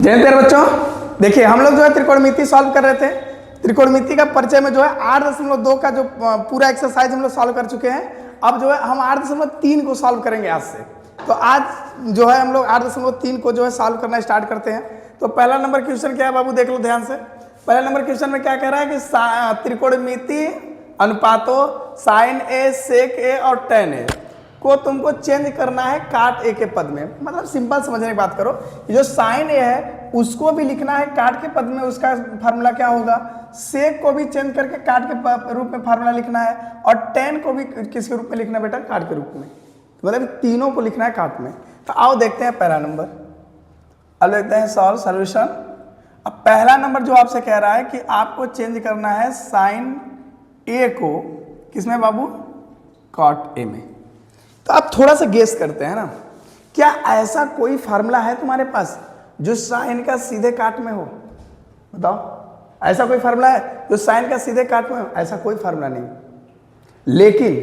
जय प्यारे बच्चों, देखिए हम लोग जो है त्रिकोणमिति सॉल्व कर रहे थे। त्रिकोणमिति का परिचय में जो है 8.2 का जो पूरा एक्सरसाइज हम लोग सॉल्व कर चुके हैं। अब जो है हम 8.3 को सॉल्व करेंगे आज से। तो आज जो है हम लोग 8.3 को जो है सॉल्व करना स्टार्ट करते हैं। तो पहला नंबर क्वेश्चन क्या है बाबू, देख लो ध्यान से। पहला नंबर क्वेश्चन में क्या कह रहा है कि त्रिकोणमिति अनुपातों साइन ए, सेक ए और टेन ए को तुमको चेंज करना है काट ए के पद में। मतलब सिंपल समझने की बात करो, जो साइन ए है उसको भी लिखना है काट के पद में, उसका फार्मूला क्या होगा। सेक को भी चेंज करके काट के रूप में फार्मूला लिखना है, और टेन को भी किसके रूप में लिखना है बेटा, काट के रूप में। मतलब तीनों को लिखना है काट में। तो आओ देखते हैं पहला नंबर। अब देखते हैं सॉल्व सॉल्यूशन। अब पहला नंबर जो आपसे कह रहा है कि आपको चेंज करना है साइन ए को किसमें बाबू, कॉट ए में। तो आप थोड़ा सा गेस करते हैं ना, क्या ऐसा कोई फार्मूला है तुम्हारे पास जो साइन का सीधे काट में हो। बताओ, ऐसा कोई फार्मूला है जो साइन का सीधे काट में हो? ऐसा कोई फार्मूला नहीं। लेकिन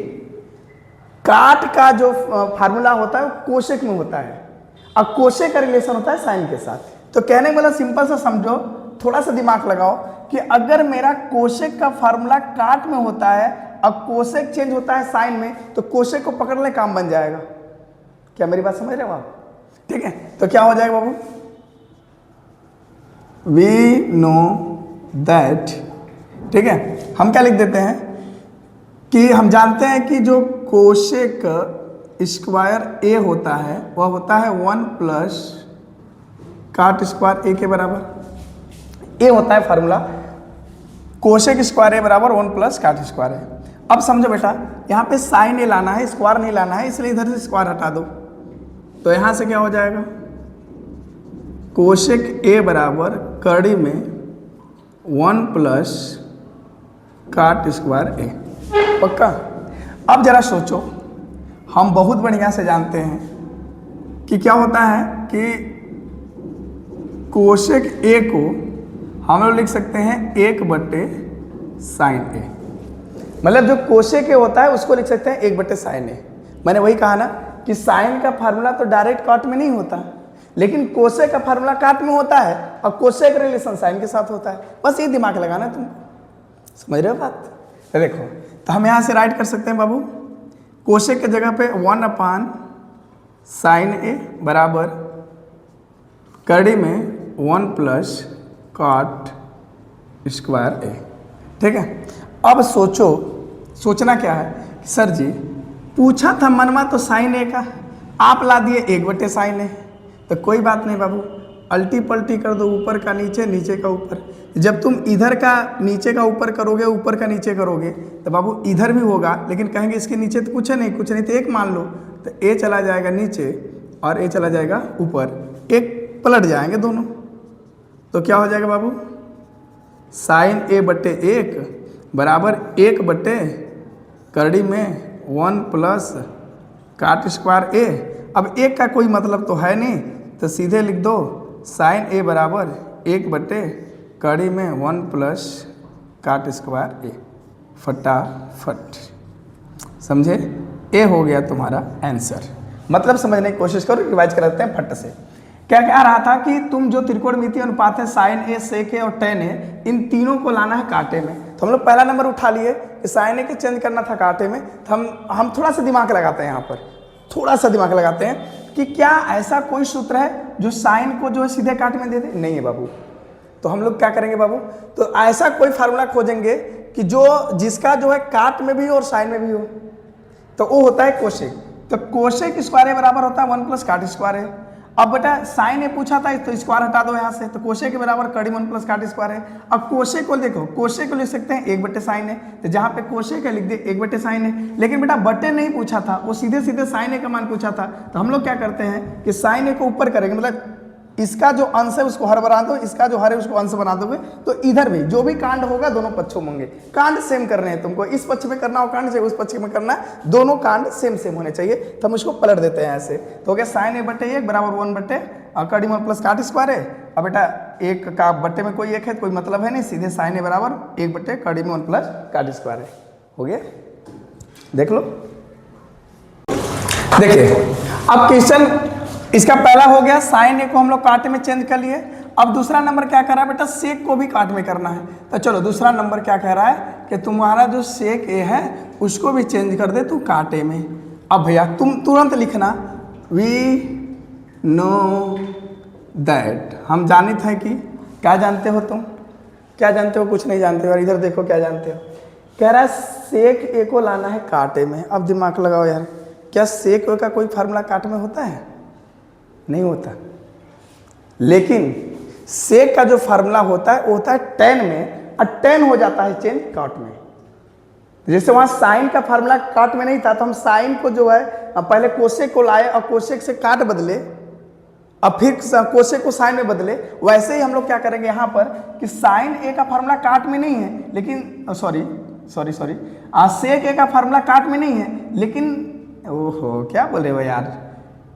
काट का जो फार्मूला होता है वो कोशेक में होता है, और कोशेक का रिलेशन होता है साइन के साथ। तो कहने वाला सिंपल सा समझो, थोड़ा सा दिमाग लगाओ कि अगर मेरा कोशेक का फार्मूला काट में होता है, अब कोशेक चेंज होता है साइन में, तो कोशेक को पकड़ने काम बन जाएगा। क्या मेरी बात समझ रहे हो आप? ठीक है, तो क्या हो जाएगा बाबू, वी नो दैट। ठीक है, हम क्या लिख देते हैं कि हम जानते हैं कि जो कोशेक स्क्वायर ए होता है वह होता है 1 प्लस काट स्क्वायर ए के बराबर। ए होता है फार्मूला, कोशेक स्क्वायर ए बराबर 1 प्लस काट स्क्वायर ए। अब समझो बेटा, यहाँ पे साइन ए लाना है, स्क्वायर नहीं लाना है, इसलिए इधर से स्क्वायर हटा दो। तो यहाँ से क्या हो जाएगा, कोशेक ए बराबर कड़ी में 1 प्लस काट स्क्वायर ए। पक्का? अब जरा सोचो, हम बहुत बढ़िया से जानते हैं कि क्या होता है कि कोशेक ए को हम लोग लिख सकते हैं 1/साइन ए। मतलब जो कोशेक ए होता है उसको लिख सकते हैं 1/साइन ए। मैंने वही कहा ना कि साइन का फार्मूला तो डायरेक्ट काट में नहीं होता, लेकिन कोशेक का फार्मूला काट में होता है, और कोशेक का रिलेशन साइन के साथ होता है। बस ये दिमाग लगाना तुमको। समझ रहे हो बात? तो देखो, तो हम यहाँ से राइट कर सकते हैं बाबू, कोशेक के जगह पे 1/साइन ए बराबर कड़ी में 1 प्लस काट स्क्वायर ए। ठीक है, अब सोचो, सोचना क्या है कि सर जी पूछा था मनवा तो साइन ए का, आप ला दिए 1/साइन ए। तो कोई बात नहीं बाबू, अल्टी पल्टी कर दो, ऊपर का नीचे, नीचे का ऊपर। जब तुम इधर का नीचे का ऊपर करोगे, ऊपर का नीचे करोगे, तो बाबू इधर भी होगा, लेकिन कहेंगे इसके नीचे तो कुछ है नहीं, कुछ नहीं तो एक मान लो, तो ए चला जाएगा नीचे और ए चला जाएगा ऊपर, एक पलट जाएंगे दोनों। तो क्या हो जाएगा बाबू, साइन A/1 बराबर 1/कड़ी में 1 प्लस काट स्क्वायर ए। अब एक का कोई मतलब तो है नहीं, तो सीधे लिख दो साइन ए बराबर 1/कड़ी में 1 प्लस काट स्क्वायर ए। फटाफट समझे, ए हो गया तुम्हारा आंसर। मतलब समझने की कोशिश करो, रिवाइज कराते हैं फट से। क्या कह रहा था कि तुम जो त्रिकोणमितीय अनुपात है साइन ए, सेक ए और टेन ए, इन तीनों को लाना है कांटे में। तो हम लोग पहला नंबर उठा लिए कि साइन ए के चेंज करना था कांटे में। तो हम थोड़ा सा दिमाग लगाते हैं, यहाँ पर थोड़ा सा दिमाग लगाते हैं कि क्या ऐसा कोई सूत्र है जो साइन को जो है सीधे काट में दे दे? नहीं है बाबू। तो हम लोग क्या करेंगे बाबू, तो ऐसा कोई फार्मूला खोजेंगे कि जिसका जो है काट में भी हो और साइन में भी हो, तो वो होता है कोशेक। तो कोशेक स्क्वायर ए बराबर होता है 1 प्लस काट स्क्वायर ए। अब बेटा साइन ए पूछा था तो स्क्वायर हटा दो यहाँ से, तो कोशेक के बराबर कड़ी 1 प्लस काट स्क्वायर है। अब कोशेक को देखो, कोशेक को लिख सकते हैं 1/साइन ए, तो जहाँ पे कोशेक है लिख दे 1/साइन ए। लेकिन बेटा बटे नहीं पूछा था, वो सीधे सीधे साइन ए का मान पूछा था। तो हम लोग क्या करते हैं कि साइन ए को ऊपर करेंगे, मतलब इसका जो अंश है उसको हर बना दो, इसका जो हर है उसको अंश बना दोगे, तो इधर भी जो भी कांड होगा दोनों पक्षों में होंगे। कांड सेम करने हैं तुमको, इस पक्ष में करना हो कांड से, उस पक्ष में करना है, दोनों कांड सेम सेम होने चाहिए। तो हम इसको पलट देते हैं ऐसे। तो हो गया साइन A/1 बराबर 1/कड़ी 1 प्लस काट स्क्वायर है। अब बेटा एक का बट्टे में कोई एक है, कोई मतलब है नहीं, सीधे साइन ए बराबर 1/कड़ी में 1 प्लस काट स्क्वायर है। हो गया, देख लो। देखिए अब क्वेश्चन इसका पहला हो गया, साइन ए को हम लोग कांटे में चेंज कर लिए। अब दूसरा नंबर क्या कह रहा है बेटा, सेक को भी काट में करना है। तो चलो दूसरा नंबर क्या कह रहा है कि तुम्हारा जो सेक ए है उसको भी चेंज कर दे तू काट ए में। अब भैया तुम तुरंत लिखना वी नो दैट, हम जानित है कि, क्या जानते हो तुम, क्या जानते हो, कुछ नहीं जानते हो। और इधर देखो क्या जानते हो, कह रहा है सेक ए को लाना है काटे में। अब दिमाग लगाओ यार, क्या सेक ए का कोई फार्मूला काट में होता है? नहीं होता। लेकिन सेक का जो फार्मूला होता है वो होता है टेन में, और टेन हो जाता है चेंज काट में। जैसे वहां साइन का फार्मूला काट में नहीं था, तो हम साइन को जो है पहले कोसेक को लाए और कोसेक से काट बदले, अब फिर कोसेक को साइन में बदले। वैसे ही हम लोग क्या करेंगे यहाँ पर कि साइन ए का फार्मूला काट में नहीं है, लेकिन सॉरी सेक ए का फार्मूला काट में नहीं है, लेकिन ओहो क्या बोल रहे हो यार,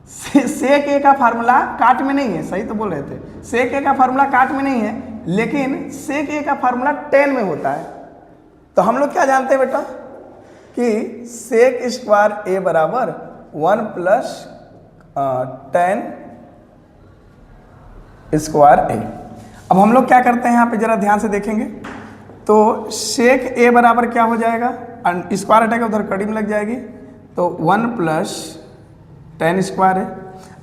सेक ए का फार्मूला काट में नहीं है, सही तो बोल रहे थे, सेक ए का फार्मूला काट में नहीं है, लेकिन सेक ए का फार्मूला टेन में होता है। तो हम लोग क्या जानते हैं बेटा कि सेक स्क्वायर ए बराबर 1 प्लस टेन स्क्वायर ए। अब हम लोग क्या करते हैं यहाँ पे जरा ध्यान से देखेंगे, तो सेक ए बराबर क्या हो जाएगा, स्क्वायर हटेगा उधर कड़ी में लग जाएगी, तो 1 प्लस टेन स्क्वायर है।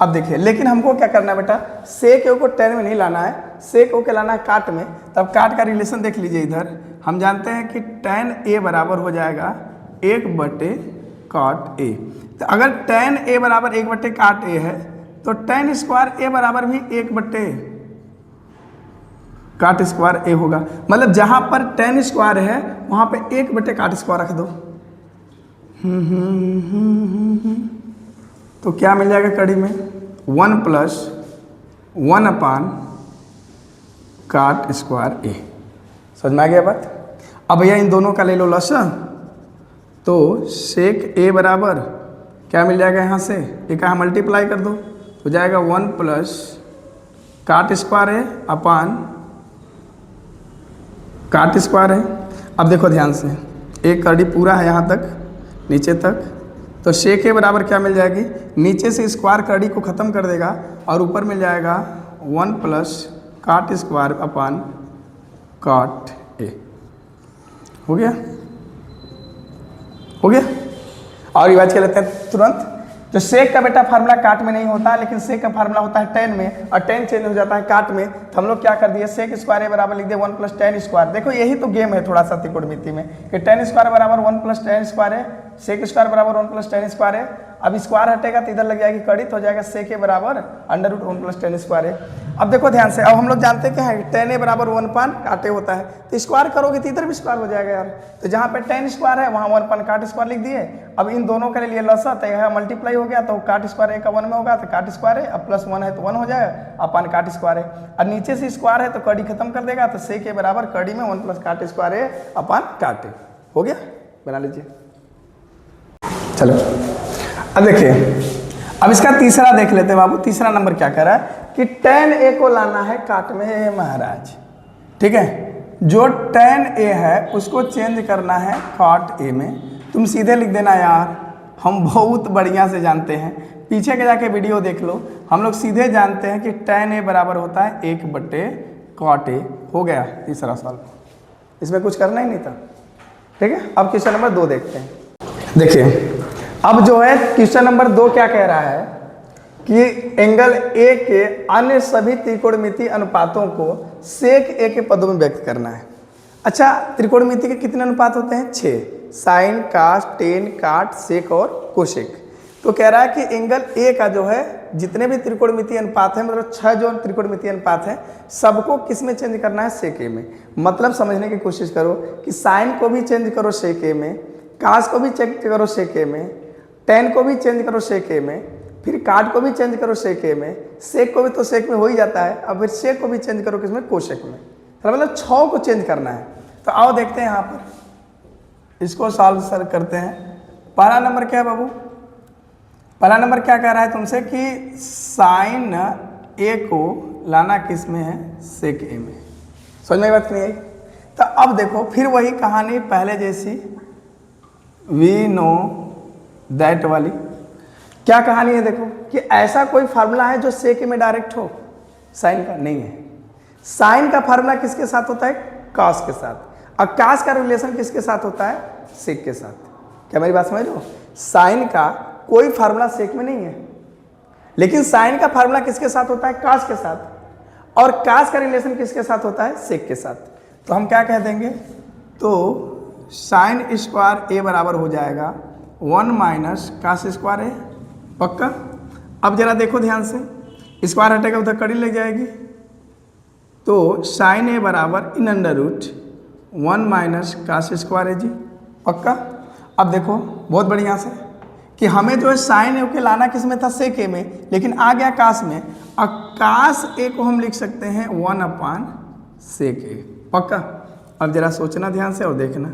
अब देखिए, लेकिन हमको क्या करना है बेटा, सेक ए को टेन में नहीं लाना है, सेक ओ के लाना है काट में। तब काट का रिलेशन देख लीजिए, इधर हम जानते हैं कि टेन ए बराबर हो जाएगा 1/, काट ए। तो अगर टेन ए बराबर 1/, काट ए है, तो टेन स्क्वायर ए बराबर भी 1/, काट स्क्वायर ए होगा। मतलब जहां पर टेन स्क्वायर है वहां पे 1/, काट स्क्वायर रख दो। तो क्या मिल जाएगा कड़ी में, 1 प्लस 1/, काट स्क्वायर ए। समझ में आ गया बात। अब भैया इन दोनों का ले लो लसन, तो सेक ए बराबर क्या मिल जाएगा, यहाँ से एक यहाँ मल्टीप्लाई कर दो तो जाएगा 1 प्लस काट स्क्वायर है अपान काट स्क्वायर है। अब देखो ध्यान से, एक कड़ी पूरा है यहाँ तक नीचे तक, तो सेक ए बराबर क्या मिल जाएगी, नीचे से स्क्वायर कड़ी को ख़त्म कर देगा और ऊपर मिल जाएगा 1 प्लस काट स्क्वायर अपान काट ए। हो गया, हो गया। और रिवाइज कर लेते हैं तुरंत। तो सेक का बेटा फार्मूला काट में नहीं होता, लेकिन सेक का फार्मूला होता है टेन में, और टेन चेंज हो जाता है काट में। तो हम लोग क्या कर दिए, सेक स्क्वायर ए बराबर लिख दिए 1 प्लस टेन स्क्वायर। देखो यही तो गेम है थोड़ा सा त्रिकोणमिति में, कि टेन स्क्वायर बराबर 1 प्लस टेन स्क्वायर है, सेक स्क्वायर बराबर 1 प्लस टेन स्क्वायर है। अब स्क्वायर हटेगा तो इधर लग जाएगी कड़ी, तो हो जाएगा सेक ए बराबर √1 प्लस टेन स्क्वायर है। अब देखो ध्यान से, अब हम लोग जानते हैं क्या है, टेन ए बराबर 1 पान काट ए होता है, तो स्क्वायर करोगे तो इधर भी स्क्वायर हो जाएगा यार। तो जहाँ पे टेन स्क्वायर है वहाँ 1 पान काट स्क्वायर लिख दिए। अब इन दोनों के लिए लसा, तो यह मल्टीप्लाई हो गया, तो काट स्क्वायर ए का 1 में होगा तो काट स्क्वायर है, अब प्लस 1 है तो 1 हो जाएगा, अपन काट स्क्वायर है। और नीचे से स्क्वायर है तो कड़ी खत्म कर देगा, तो सेक ए बराबर कड़ी में 1 प्लस काट स्क्वायर है अपन काट ए। हो गया, बना लीजिए। चलो अब देखिए, अब इसका तीसरा देख लेते हैं बाबू। तीसरा नंबर क्या कह रहा है कि टेन ए को लाना है काट में महाराज, ठीक है। जो टेन ए है उसको चेंज करना है काट ए में। तुम सीधे लिख देना यार, हम बहुत बढ़िया से जानते हैं, पीछे के जाके वीडियो देख लो। हम लोग सीधे जानते हैं कि टेन ए बराबर होता है 1/, काट ए। हो गया तीसरा सवाल, इसमें कुछ करना ही नहीं था, ठीक है। अब क्वेश्चन नंबर 2 देखते हैं। देखिए अब जो है क्वेश्चन नंबर 2 क्या कह रहा है कि एंगल ए के अन्य सभी त्रिकोणमितीय अनुपातों को सेक ए के पदों में व्यक्त करना है। अच्छा, त्रिकोणमिति के कितने अनुपात होते हैं? 6, साइन, कास, टेन, काट, सेक और कोसेक। तो कह रहा है कि एंगल ए का जो है जितने भी त्रिकोणमितीय अनुपात है, मतलब 6 जो त्रिकोणमितीय अनुपात है, सबको किस में चेंज करना है? सेक ए में। मतलब समझने की कोशिश करो कि साइन को भी चेंज करो सेक ए में, कास को भी चेंज करो सेक ए में, टेन को भी चेंज करो सेक ए में, फिर काट को भी चेंज करो सेक ए में, सेक को भी तो सेक में हो ही जाता है, अब फिर सेक को भी चेंज करो किसमें? कोसेक में। तो मतलब 6 को चेंज करना है। तो आओ देखते हैं यहाँ पर, इसको सॉल्व करते हैं। पहला नंबर क्या है बाबू? पहला नंबर क्या कह रहा है तुमसे कि साइन ए को लाना किस में है? सेक ए में। समझ में बात नहीं आई? तो अब देखो फिर वही कहानी पहले जैसी, वी नो दैट वाली। क्या कहानी है देखो कि ऐसा कोई फार्मूला है जो सेक में डायरेक्ट हो? साइन का नहीं है। साइन का फार्मूला किसके साथ होता है? कॉस के साथ। और कॉस का रिलेशन किसके साथ होता है? सेक के साथ। क्या मेरी बात समझ रहे हो? साइन का कोई फार्मूला सेक में नहीं है, लेकिन साइन का फार्मूला किसके साथ होता है? कॉस के साथ। और कॉस का रिलेशन किसके साथ होता है? सेक के साथ। तो हम क्या कह देंगे? तो साइन स्क्वायर ए बराबर हो जाएगा 1 माइनस कॉस स्क्वायर ए। पक्का? अब जरा देखो ध्यान से, स्क्वायर हटेगा उधर कड़ी लग जाएगी। तो साइन ए बराबर इन under root 1 minus cos square A जी। पक्का? अब देखो बहुत बढ़िया से कि हमें जो है साइन ए के लाना किस में था? सेक ए में, लेकिन आ गया कॉस में। और कॉस ए को हम लिख सकते हैं 1 अपान सेक ए। पक्का? अब जरा सोचना ध्यान से और देखना।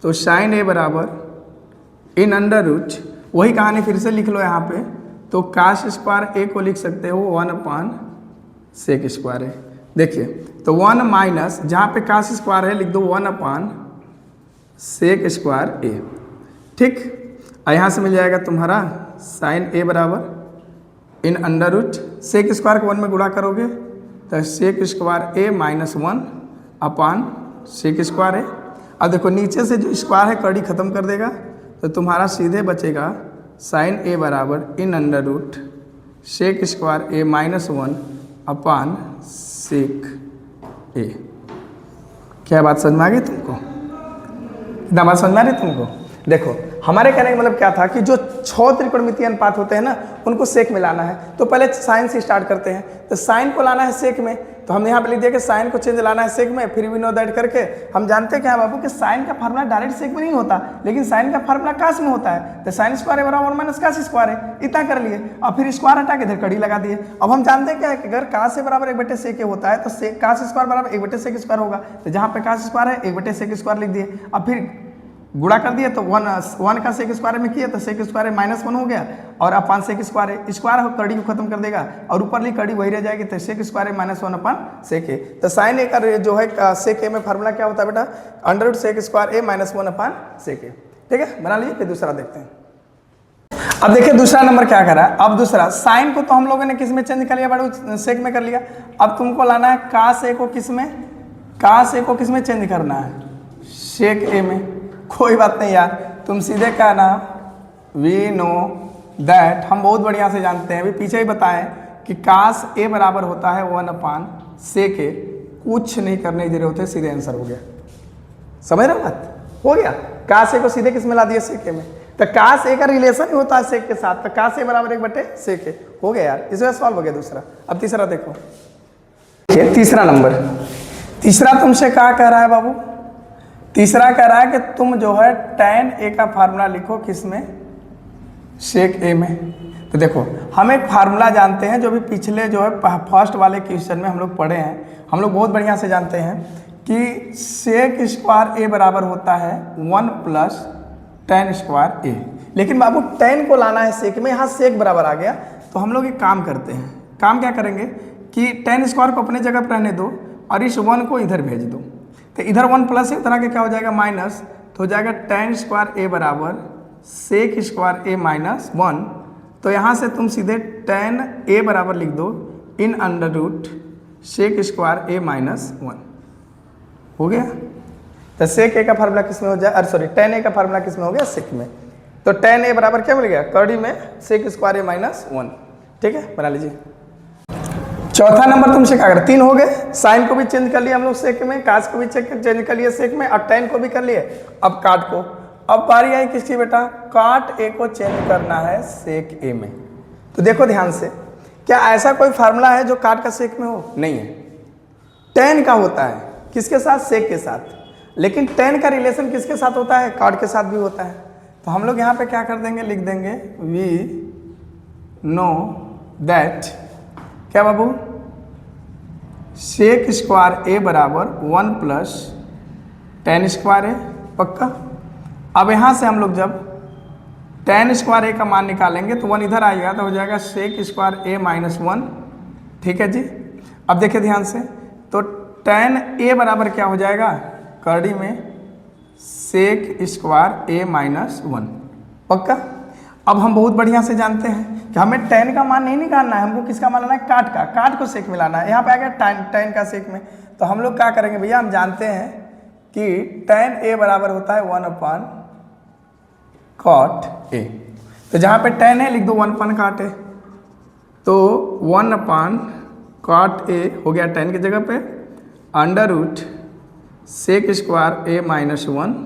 तो साइन ए बराबर इन अंडर रूट, वही कहानी फिर से लिख लो यहाँ पे। तो कॉस स्क्वायर ए को लिख सकते हो 1 अपान सेक स्क्वायर ए। देखिए तो 1 माइनस, जहाँ पे कॉस स्क्वायर है लिख दो 1 अपान सेक स्क्वायर ए। ठीक? और यहाँ से मिल जाएगा तुम्हारा साइन ए बराबर इन अंडर रूट, सेक स्क्वायर को 1 में गुणा करोगे तो sec square A minus 1 upon sec square A. अब देखो नीचे से जो स्क्वायर है कड़ी खत्म कर देगा, तो तुम्हारा सीधे बचेगा साइन ए बराबर इन under root sec square A minus 1 upon sec A. क्या बात समझ में आ गई तुमको? इतना बात समझ में आ रही तुमको? देखो हमारे कहने का मतलब क्या था कि जो 6 त्रिकोणमितीय अनुपात होते हैं ना, उनको सेक में लाना है। तो पहले साइन से स्टार्ट करते हैं। तो साइन को लाना है सेक में, तो हमने यहाँ पे लिख दिया कि साइन को चेंज लाना है सेक में। फिर भी नो दैट करके हम जानते हैं क्या बाबू कि साइन का फार्मूला डायरेक्ट सेक में नहीं होता, लेकिन साइन का फार्मूला कॉस में होता है। तो साइन स्क्वायर बराबर 1 माइनस कॉस स्क्वायर है, इतना कर लिए। और फिर स्क्वायर हटा के इधर कड़ी लगा दिए। अब हम जानते हैं क्या है कि अगर कॉस से बराबर 1/सेक होता है तो कॉस स्क्वायर बराबर 1/सेक स्क्वायर होगा। तो जहाँ पे कॉस स्क्वायर है 1/सेक स्क्वायर लिख दिए। अब फिर गुणा कर दिए तो 1 का सेक स्क्वायर में किया तो सेक स्क्वायर माइनस 1 हो गया, और अपान सेक स्क्वायर है। स्क्वायर कड़ी को खत्म कर देगा और ऊपर ली कड़ी वही रह जाएगी। तो sec square minus 1 upon sec ए। तो साइन ए का जो है सेक ए में फार्मूला क्या होता है बेटा? Under root sec square A minus 1 upon sec ए। ठीक है, बना लीजिए। फिर दूसरा देखते हैं। अब देखिए दूसरा नंबर क्या करा। अब दूसरा साइन को तो हम लोगों ने किस में चेंज कर लिया बड़ू? सेक में कर लिया। अब तुमको लाना है कॉस ए को किस में? कॉस ए को किस में चेंज करना है? सेक ए में। कोई बात नहीं यार, तुम सीधे कहना वी नो दैट, हम बहुत बढ़िया से जानते हैं, अभी पीछे ही बताएं कि कॉस ए बराबर होता है 1 अपान सेक ए। कुछ नहीं करने की जरूरत है, सीधे आंसर हो गया। समझ रहे हो बात? हो गया। कॉस ए को सीधे किस में ला दिया? सेक ए में। तो कॉस ए का रिलेशन ही होता है सेक के साथ। तो कॉस ए बराबर 1/सेक ए हो गया यार, इसमें सॉल्व हो गया दूसरा। अब तीसरा देखो, तीसरा नंबर। तीसरा तुमसे क्या कह रहा है बाबू? तीसरा कह रहा है कि तुम जो है tan ए का फार्मूला लिखो किस में? सेक ए में। तो देखो हम एक फार्मूला जानते हैं जो भी पिछले जो है फर्स्ट वाले क्वेश्चन में हम लोग पढ़े हैं। हम लोग बहुत बढ़िया से जानते हैं कि सेक स्क्वायर ए बराबर होता है 1 प्लस tan स्क्वायर ए। लेकिन बाबू tan को लाना है सेक में, यहाँ सेक बराबर आ गया। तो हम लोग एक काम करते हैं। काम क्या करेंगे कि tan स्क्वायर को अपने जगह पर रहने दो और इस 1 को इधर भेज दो। तो इधर 1 प्लस है, उधर आके क्या हो जाएगा? माइनस। तो हो जाएगा tan स्क्वायर ए बराबर सेक स्क्वायर ए माइनस 1। तो यहाँ से तुम सीधे tan ए बराबर लिख दो इन under root sec square A minus 1। हो गया। तो सेक ए का फार्मूला किस में हो जाए? अरे सॉरी, tan ए का फार्मूला किस में हो गया? सेक में। तो tan ए बराबर क्या मिल गया? कड़ी में सेक स्क्वायर ए माइनस 1। ठीक है, बना लीजिए। चौथा नंबर तुमसे क्या कर? 3 हो गए। साइन को भी चेंज कर लिया हम लोग सेक में, कॉस को भी चेंज कर लिया सेक में, और tan को भी कर लिए। अब काट को। अब बारी आई किसकी बेटा? काट ए को चेंज करना है सेक ए में। तो देखो ध्यान से, क्या ऐसा कोई फार्मूला है जो काट का सेक में हो? नहीं है। tan का होता है किसके साथ? सेक के साथ। लेकिन tan का रिलेशन किसके साथ होता है? काट के साथ भी होता है। तो हम लोग यहाँ पे क्या कर देंगे? लिख देंगे वी नो दैट, क्या बाबू? सेक स्क्वायर ए बराबर 1 प्लस tan स्क्वायर ए। पक्का? अब यहाँ से हम लोग जब tan स्क्वायर ए का मान निकालेंगे तो 1 इधर आएगा, तो हो जाएगा सेक स्क्वायर ए माइनस 1। ठीक है जी। अब देखिए ध्यान से, तो tan ए बराबर क्या हो जाएगा? कड़ी में सेक स्क्वायर ए माइनस 1। पक्का? अब हम बहुत बढ़िया से जानते हैं कि हमें tan का मान नहीं निकालना है, हमको किसका मान लाना है, काट का, काट को सेक में लाना है। यहाँ पे आ गया tan का सेक में, तो हम लोग क्या करेंगे भैया, हम जानते हैं कि tan a बराबर होता है 1 cot a। तो जहाँ पे tan है लिख दो 1 cot a, तो 1 cot a हो गया tan की जगह पे, under root sec square a minus 1।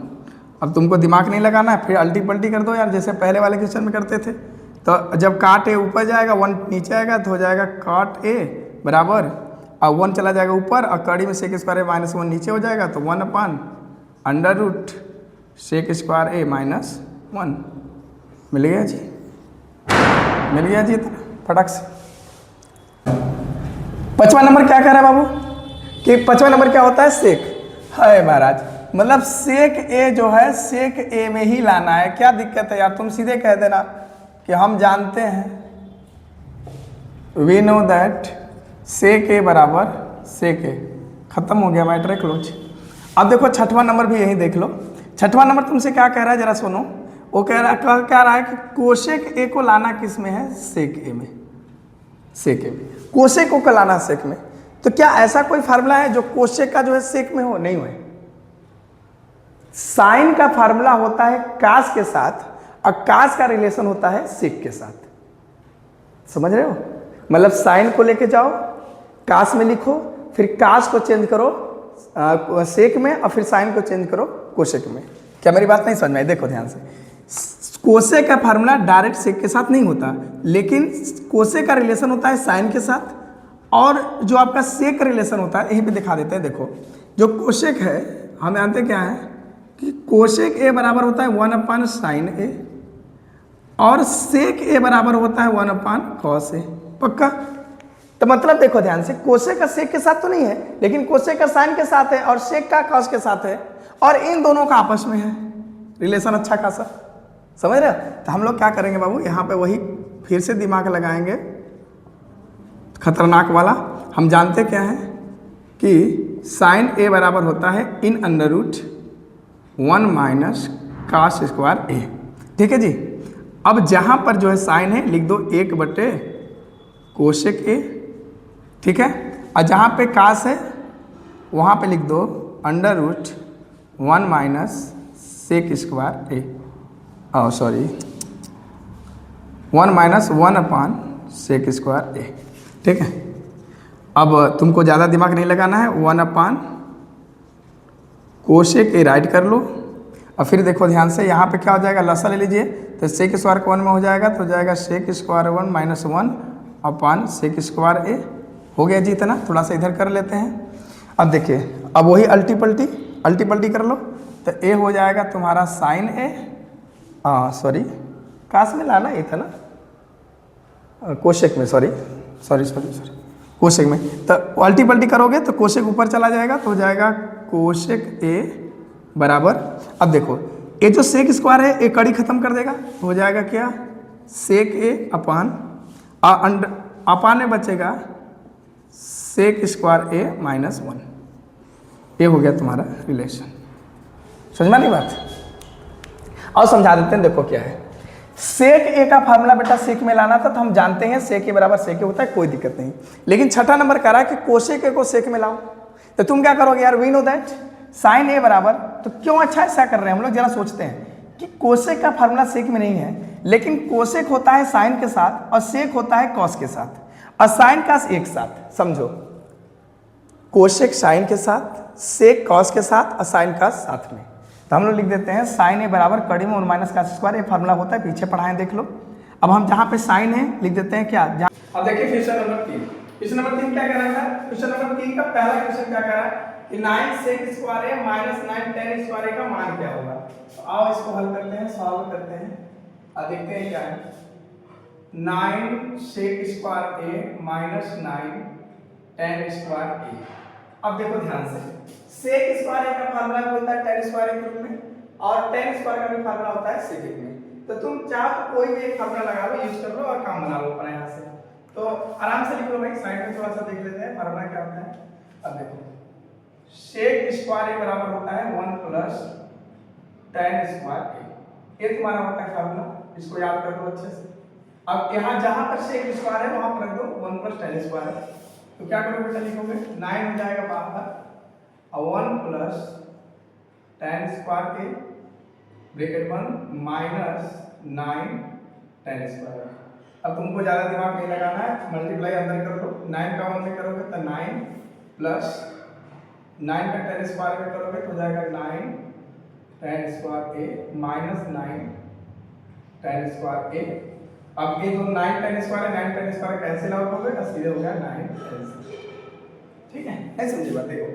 अब तुमको दिमाग नहीं लगाना है, फिर अल्टी पल्टी कर दो यार, जैसे पहले वाले क्वेश्चन में करते थे। तो जब काट ए ऊपर जाएगा 1 नीचे आएगा तो हो जाएगा काट ए बराबर, और 1 चला जाएगा ऊपर और कड़ी में सेक स्क्वायर ए माइनस 1 नीचे हो जाएगा, तो 1 under root sec square A minus 1। मिल गया जी, मिल गया जी, इतना फटक से। 5वां नंबर क्या कह रहा है बाबू, कि 5वां नंबर क्या होता है, सेक है महाराज, मतलब सेक ए जो है सेक ए में ही लाना है। क्या दिक्कत है यार, तुम सीधे कह देना कि हम जानते हैं, वी नो दैट सेक ए बराबर सेक ए, खत्म हो गया मैटर क्लोज। अब देखो 6वां नंबर भी यही देख लो। 6वां नंबर तुमसे क्या कह रहा है जरा सुनो, वो कह रहा है कि कोशेक ए को लाना किस में है, सेक ए में, सेक ए में, कोशेक ओ को लाना सेक में। तो क्या ऐसा कोई फार्मूला है जो कोशेक का जो है सेक में हो, नहीं हो। साइन का फार्मूला होता है कास के साथ, और कास का रिलेशन होता है सेक के साथ, समझ रहे हो। मतलब साइन को लेके जाओ कास में लिखो, फिर कास को चेंज करो सेक में, और फिर साइन को चेंज करो कोशेक में। क्या मेरी बात नहीं समझ में आई, देखो ध्यान से। कोशेक का फार्मूला डायरेक्ट सेक के साथ नहीं होता, लेकिन कोशेक का रिलेशन होता है साइन के साथ, और जो आपका सेक का रिलेशन होता है यहीं पे दिखा देते हैं। देखो जो कोशेक है, हम जानते क्या है कि कोशेक ए बराबर होता है 1 साइन ए, और सेक ए बराबर होता है 1 कॉस ए। पक्का। तो मतलब देखो ध्यान से, कोशेक का सेक के साथ तो नहीं है, लेकिन कोशेक का साइन के साथ है, और सेक का कॉस के साथ है, और इन दोनों का आपस में है रिलेशन अच्छा खासा, समझ रहे हो। तो हम लोग क्या करेंगे बाबू, यहाँ पे वही फिर से दिमाग लगाएंगे खतरनाक वाला। हम जानते क्या है कि साइन ए बराबर होता है in under root 1 minus cos square A, ठीक है जी। अब जहाँ पर जो है साइन है लिख दो 1 कोशेक ए, ठीक है, और जहाँ पे कास है वहाँ पे लिख दो under root 1 minus sec square A, sorry 1 minus 1 sec square A, ठीक है। अब तुमको ज़्यादा दिमाग नहीं लगाना है, 1 कोशेक ए राइट कर लो, और फिर देखो ध्यान से यहाँ पे क्या हो जाएगा, लसा ले लीजिए, तो सेक स्क्वायर को 1 में हो जाएगा, तो हो जाएगा sec square 1 minus 1 sec square A. हो गया जी इतना, थोड़ा सा इधर कर लेते हैं। अब देखिए, अब वही अल्टी पल्टी कर लो, तो ए हो जाएगा तुम्हारा साइन ए, सॉरी काश में लाना ये था ना, कोशेक में, सॉरी कोशेक में। तो अल्टी पल्टी करोगे तो कोशेक ऊपर चला जाएगा, तो हो जाएगा कोशेक ए बराबर, अब देखो ये जो सेक स्क्वायर है ये कड़ी खत्म कर देगा, तो हो जाएगा क्या, सेक ए अपान में बचेगा सेक स्क्वायर ए माइनस 1। ये हो गया तुम्हारा रिलेशन, समझ में नहीं बात। और समझा देते हैं, देखो क्या है, सेक ए का फार्मूला बेटा सेक में लाना था, तो हम जानते हैं सेक ए बराबर सेक ए होता है, कोई दिक्कत नहीं। लेकिन 6वां नंबर कह रहा है कि कोशेक ए को सेक में लाओ, तो तुम क्या करोगे यार, we know that sine A बराबर, तो क्यों अच्छा ऐसा कर रहे हैं हम लोग, जरा सोचते हैं कि कोशेक का फार्मूला सेक में नहीं है, लेकिन कोशेक होता है साइन के साथ, और सेक होता है कॉस के साथ, और साइन का एक साथ, समझो कोशेक साइन के साथ, सेक कॉस के साथ, और साइन का साथ में। तो हम लोग लिख देते हैं साइन ए बराबर कड़ी में 1 माइनस कास स्क्वायर, ये फार्मूला होता है, पीछे पढ़ाएं देख लो। अब हम जहाँ पे साइन है लिख देते हैं क्या, अब देखिए क्वेश्चन नंबर 3, क्वेश्चन नंबर 3 क्या कह रहा है, क्वेश्चन नंबर 3 का पहला क्वेश्चन क्या कह रहा है कि 9 सेक square A minus 9 tan square ए का मान क्या होगा। तो आओ इसको हल करते हैं, सॉल्व करते हैं, और देखते हैं क्या है। 9 सेक square A minus 9 tan square A. अब देखो ध्यान से, सेक स्क्वायर ए का फार्मूला होता है tan स्क्वायर ए के रूप में, और tan स्क्वायर का भी फार्मूला होता है सेक में। तो तुम चाहो तो कोई भी एक फार्मूला लगा लो, यूज कर लो और काम बना लो अपना यहाँ से। तो आराम से लिख लो भाई, साइड में थोड़ा सा देख लेते हैं फार्मूला क्या होता है। अब देखो सेक स्क्वायर ए बराबर होता है 1 प्लस tan स्क्वायर ए, ये तुम्हारा होता है फार्मूला, इसको याद कर लो अच्छे से। अब यहाँ जहाँ पर सेक स्क्वायर है वहां पर रख दो 1 प्लस टेन स्क्वायर है, तो क्या करोगे बेटा, लिखोगे 9 हो जाएगा बाहर और 1 प्लस टेन स्क्वायर के ब्रैकेट 1 माइनस 9 टेन स्क्वायर। अब तुमको ज़्यादा दिमाग नहीं लगाना है, मल्टीप्लाई अंदर कर लो, 9 का 1 में करोगे तो 9 प्लस 9 का टेन स्क्वायर में करोगे तो हो जाएगा 9 ten square A minus 9 ten square A. अब ये जो 9 टेन स्क्वायर है 9 टेन स्क्वायर कैंसिल आउट हो गया, सीधे हो गया 9 टेन। ठीक है, ऐसे समझिए बात। देखो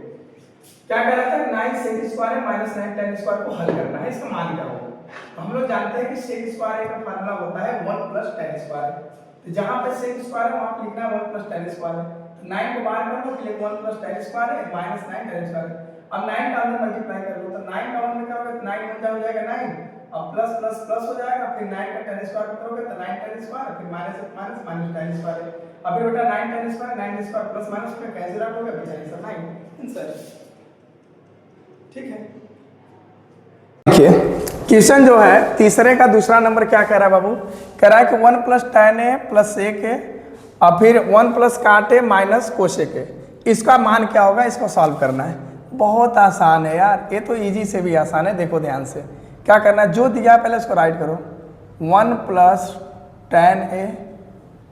क्या कह रहा था, 9 सेक स्क्वायर है माइनस 9 टेन स्क्वायर को हल करना है, इसका मान क्या होगा। तो हम लोग जानते हैं कि सेक स्क्वायर का फार्मूला होता है 1 प्लस टेन स्क्वायर। तो जहां पे सेक स्क्वायर है वहां लिखना है 1 प्लस टेन स्क्वायर है, तो 9 को बाहर कर लो, फिर 1 प्लस टेन स्क्वायर है माइनस 9 टेन स्क्वायर। अब 9 का अंदर मल्टीप्लाई कर लो, तो 9 का 1 में करोगे तो 9 हो जाएगा 9, अब प्लस प्लस प्लस हो जाएगा, फिर 9 का टेन स्क्वायर में करोगे तो 9 टेन स्क्वायर, फिर minus minus minus ten square. अब बेटा 9 ten square 9 square plus minus में कैंसिल आउट हो गया, बचा ये सब 9 आंसर। ठीक है, देखिए क्वेश्चन जो है तीसरे का दूसरा नंबर क्या कह रहा है बाबू, कह रहा है कि 1 plus tan a plus sec a और फिर 1 plus cot a minus cosec a, इसका मान क्या होगा, इसको सॉल्व करना है। बहुत आसान है यार, ये तो इजी से भी आसान है। देखो ध्यान से क्या करना है, जो दिया है पहले उसको राइट करो, 1 plus tan a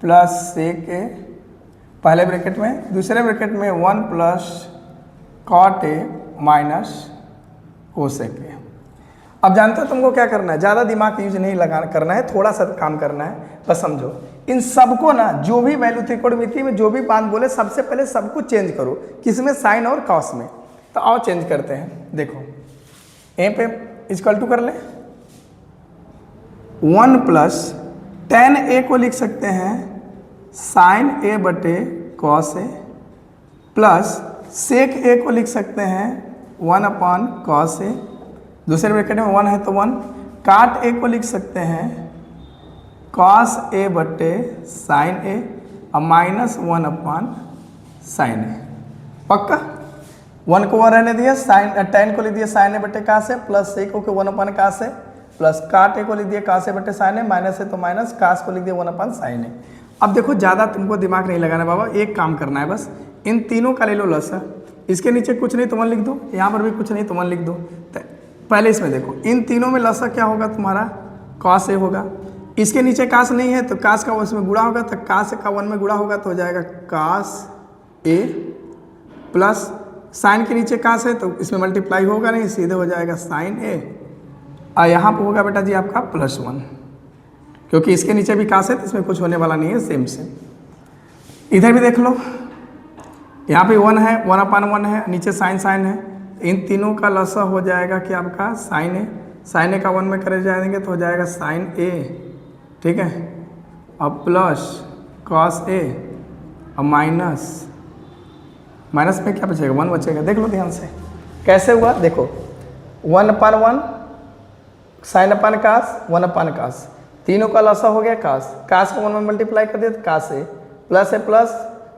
plus sec a पहले ब्रैकेट में, दूसरे ब्रैकेट में 1 plus cot a minus cosec a। अब जानते हो तुमको क्या करना है, ज़्यादा दिमाग यूज नहीं लगाना करना है, थोड़ा सा काम करना है, बस समझो। इन सबको ना जो भी वैल्यू त्रिकोणमिति में जो भी बात बोले सबसे पहले सबको चेंज करो, किसमें, साइन और कॉस में। तो आओ चेंज करते हैं। देखो ए पे इक्वल टू कर ले, 1 प्लस tan a को लिख सकते हैं साइन a बटे cos a plus sec a को लिख सकते हैं 1 अपॉन कॉस a, दूसरे ब्रैकेट में 1 है तो 1, काट a को लिख सकते हैं कॉस a बटे साइन a और माइनस 1 अपॉन साइन a। पक्का 1 को 1 रहने दिया, साइन tan को लिख दिया साइन a बटे कास a प्लस सेक को 1 अपॉन कास a प्लस काट a को लिख दिया कास a बटे साइन a, माइनस है तो माइनस, कास को लिख दिया 1 अपॉन साइन a। अब देखो ज़्यादा तुमको दिमाग नहीं लगाना बाबा, एक काम करना है बस, इन तीनों का ले लो लसा, इसके नीचे कुछ नहीं तो 1 लिख दो, यहाँ पर भी कुछ नहीं तो 1 लिख दो। पहले इसमें देखो इन तीनों में लसा क्या होगा तुम्हारा, कॉस ए होगा, इसके नीचे कास नहीं है तो कास का उसमें गुणा होगा, तो कास का 1 में गुणा होगा तो हो जाएगा कास ए प्लस साइन के नीचे कास है तो इसमें मल्टीप्लाई होगा नहीं, सीधे हो जाएगा साइन ए और यहाँ पर होगा बेटा जी आपका +1, क्योंकि इसके नीचे भी कास है तो इसमें कुछ होने वाला नहीं है, सेम सेम। इधर भी देख लो, यहाँ पे 1 है, 1 अपॉन 1 है, नीचे साइन साइन है, इन तीनों का लसा हो जाएगा कि आपका साइन ए, साइन ए का 1 में करे जाएंगे तो हो जाएगा साइन ए, ठीक है, और प्लस कॉस ए और माइनस, माइनस में क्या बचेगा, 1 बचेगा। देख लो ध्यान से कैसे हुआ, देखो 1 अपॉन 1 साइन अपॉन कास 1 अपॉन कास, तीनों का लसा हो गया कास, कास को 1 में मल्टीप्लाई कर दिया तो कास ए, प्लस है प्लस,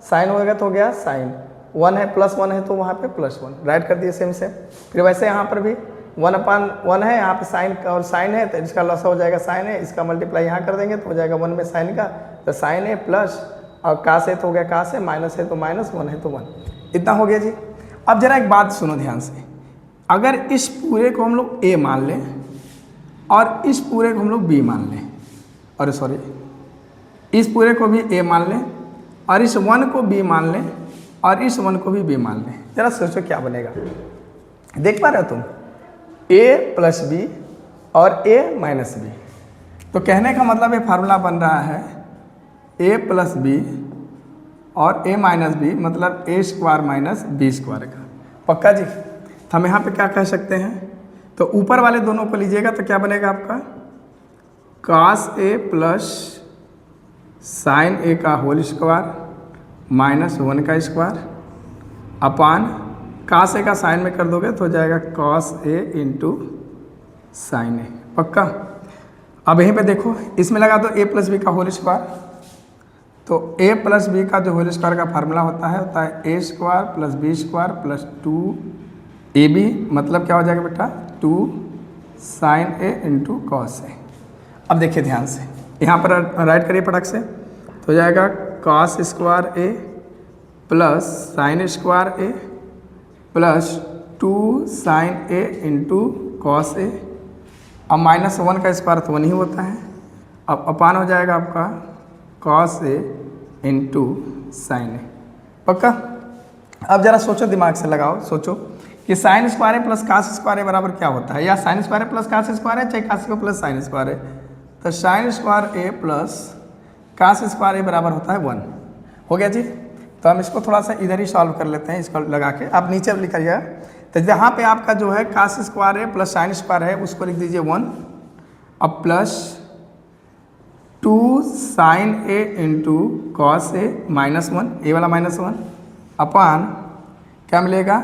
साइन हो गया तो हो गया साइन, 1 है प्लस 1 है तो वहाँ पे +1 राइट कर दिए सेम से। फिर वैसे यहाँ पर भी 1 अपॉन 1 है, यहाँ पे साइन और साइन है तो इसका लसा हो जाएगा साइन है, इसका मल्टीप्लाई यहाँ कर देंगे तो हो जाएगा 1 में साइन का, तो साइन है प्लस और कास है तो हो गया कास है, माइनस है तो माइनस, 1 है तो 1, इतना हो गया जी। अब जरा एक बात सुनो ध्यान से, अगर इस पूरे को हम लोग ए मान लें और इस पूरे को हम लोग बी मान लें, और सॉरी इस पूरे को भी ए मान लें और इस 1 को बी मान लें और इस 1 को भी बी मान लें, जरा सोचो क्या बनेगा। देख पा रहे हो तुम, a प्लस बी और a माइनस बी, तो कहने का मतलब ये फार्मूला बन रहा है a प्लस बी और a माइनस बी, मतलब a square minus B square का। पक्का जी, तो हम यहाँ पे क्या कह सकते हैं, तो ऊपर वाले दोनों को लीजिएगा तो क्या बनेगा आपका cos a plus sign a का होल स्क्वायर माइनस 1 का स्क्वायर अपान कास ए का साइन में कर दोगे तो हो जाएगा cos a into sine A. पक्का। अब यहीं पे देखो, इसमें लगा दो a प्लस बी का होल स्क्वायर, तो a प्लस बी का जो होल स्क्वायर का फार्मूला होता है a square plus B square plus 2ab, मतलब क्या हो जाएगा बेटा 2 sine a into cos A. अब देखिए ध्यान से, यहाँ पर राइट करिए फटक से, तो हो जाएगा cos square A plus sine square A plus 2 sign A into cos A. अब -1 का स्क्वायर तो 1 ही होता है, अब अपान हो जाएगा आपका cos A into sine A. पक्का? अब जरा सोचो, दिमाग से लगाओ, सोचो कि sine square A plus cos square A बराबर क्या होता है, या sine square A plus cos square है, चाहे cos square plus sine square है। तो sine square A plus cos square A बराबर होता है 1। हो गया जी। तो हम इसको थोड़ा सा इधर ही सॉल्व कर लेते हैं, इसको लगा के आप नीचे लिखिएगा। तो जहाँ पे आपका जो है कास square A plus sine square है उसको लिख दीजिए 1, अब प्लस 2 साइन ए इंटू कॉस ए -1, ए वाला -1 अपान क्या मिलेगा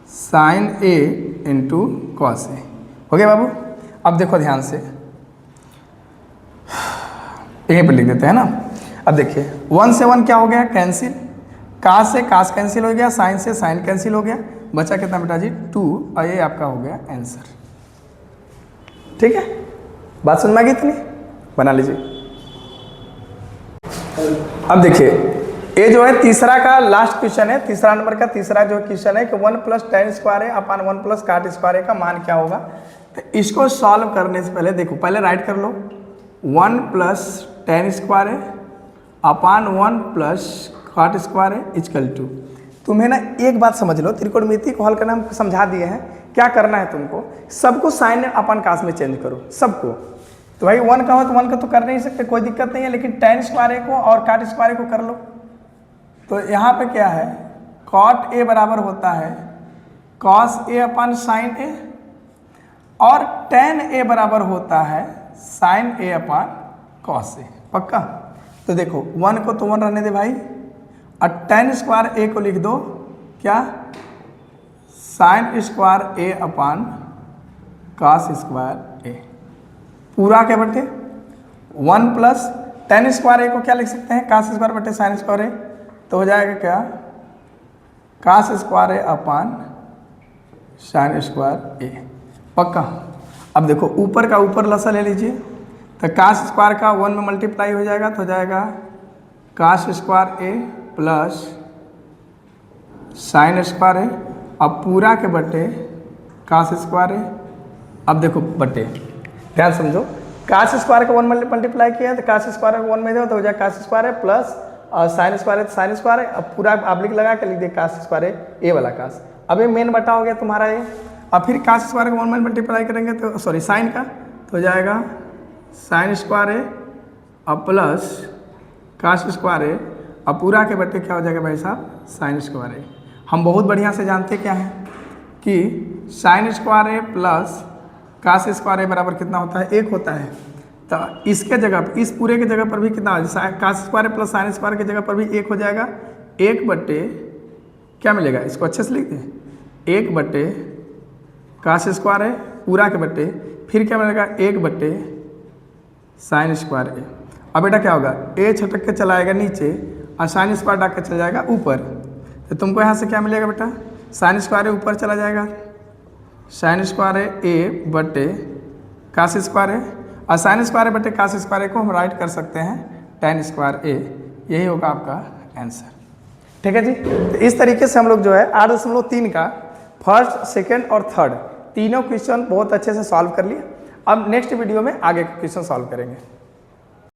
साइन ए इंटू कॉस ए। हो गया बाबू? अब देखो ध्यान से, यहीं पर लिख देते हैं ना। अब देखिए 1 से 1 क्या हो गया, कैंसिल, कास से कास कैंसिल हो गया, साइन से साइन कैंसिल हो गया, बचा कितना बेटा जी 2, और ये आपका हो गया आंसर। ठीक है, बात समझ में आ गई इतनी? बना लीजिए। अब देखिए ये जो है तीसरा का लास्ट क्वेश्चन है, तीसरा नंबर का तीसरा जो क्वेश्चन है कि 1 plus tan square A upon 1 plus cot square ए का मान क्या होगा। तो इसको सॉल्व करने से पहले देखो, पहले राइट कर लो 1 plus tan square A upon 1 plus cot square A equal to. तुम्हें ना एक बात समझ लो, त्रिकोणमिति को हल करना हम समझा दिए हैं, क्या करना है तुमको, सबको साइन अपन कास में चेंज करो, सबको। तो भाई 1 का हो तो 1 का तो कर नहीं सकते, कोई दिक्कत नहीं है, लेकिन tan स्क्वायर ए को और काट स्क्वायर ए को कर लो। तो यहाँ पे क्या है, कॉट ए बराबर होता है कॉस ए अपान साइन ए, और tan ए बराबर होता है sign A upon cos A. पक्का? तो देखो 1 को तो 1 रहने दे भाई, और tan स्क्वायर ए को लिख दो क्या, sign square A upon cos square ए, पूरा क्या बटे 1 प्लस tan स्क्वायर ए को क्या लिख सकते हैं, कास स्क्वायर बटे साइन स्क्वायर ए। तो हो जाएगा क्या, कास square A upon sign square ए। पक्का? अब देखो ऊपर का ऊपर लसा ले लीजिए, तो कास स्क्वायर का 1 में मल्टीप्लाई हो जाएगा, तो हो जाएगा कास square A plus sine square A, अब पूरा के बटे कास स्क्वायर ए। अब देखो बटे, ध्यान समझो, कास स्क्वायर का 1 मल्टीप्लाई किया है तो कास स्क्वायर का 1 में दो, तो हो जाएगा कास स्क्वायर ए प्लस और साइन स्क्वायर है तो साइन स्क्वायर है। अब पूरा ऑब्लिक लगा के लिख दे कास स्क्वायर है ए वाला कास। अब ये मेन बटा हो गया तुम्हारा ये, अब फिर कास स्क्वायर का 1 में मल्टीप्लाई करेंगे तो सॉरी साइन का, तो हो जाएगा साइन स्क्वायर है अब प्लस कास स्क्वायर है, अब पूरा के बटे क्या हो जाएगा भाई साहब, साइन स्क्वायर है। हम बहुत बढ़िया से जानते क्या हैं कि साइन स्क्वायर है प्लस कास स्क्वायर है बराबर कितना होता है, 1 होता है। तो इसके जगह पर, इस पूरे के जगह पर भी कितना, cos square plus sine square की जगह पर भी 1 हो जाएगा, 1 बटे क्या मिलेगा, इसको अच्छे से लिख दें, 1 बटे कास स्क्वायर है पूरा के बटे, फिर क्या मिलेगा 1 बटे साइन स्क्वायर ए। अब बेटा क्या होगा, ए छटक के चला आएगा नीचे और साइन स्क्वायर डाक के चला जाएगा ऊपर, तो तुमको यहाँ से क्या मिलेगा बेटा, साइन स्क्वायर ऊपर चला जाएगा, साइन स्क्वायर ए बटे कास स्क्वायर है, और साइन स्क्वायर बटे कास स्क्वायर को हम राइट कर सकते हैं tan स्क्वायर ए। यही होगा आपका आंसर। ठीक है जी। तो इस तरीके से हम लोग जो है 8.3 का फर्स्ट, सेकंड और थर्ड तीनों क्वेश्चन बहुत अच्छे से सॉल्व कर लिए। अब नेक्स्ट वीडियो में आगे के क्वेश्चन सॉल्व करेंगे।